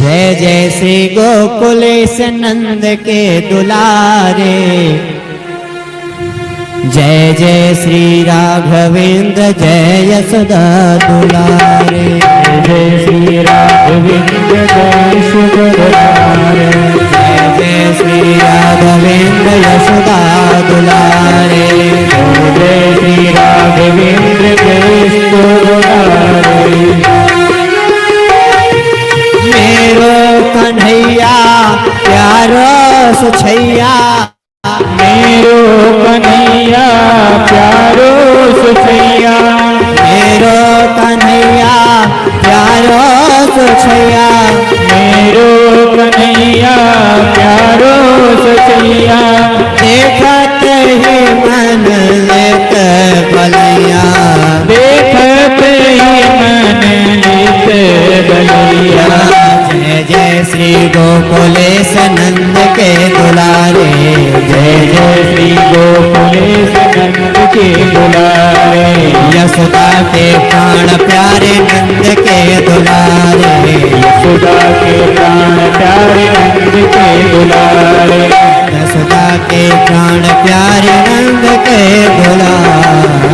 जय जय श्री गोकुलेश नंद के दुलारे, जय जय श्री राघवेंद्र जय यशोदा दुलारे, जय श्री राघवेंद्र जय यशोदा दुलारे, जय जय श्री राघवेंद्र यशोदा दुलारे, जय श्री राघवेंद्र जय यशोदा दुलारे। मेरो कन्हैया प्यारो सुछैया, मेरो कन्हैया प्यारो सुछैया, मेरो कन्हैया प्यारो सुछैया, मेरो कन्हैया प्यारो सुछैया, देखत ही मन लेत भलैया, देखत ही मन लेत भलैया। जय जय श्री गोकुलेश नंद के दुलारे, जय जय श्री गोकुलेश नंद के दुलारे, यशोदा के प्राण प्यारे नंद के दुलारे, यशोदा के प्राण प्यारे नंद के दुलारे, यशोदा के प्राण प्यारे नंद के दुलारे।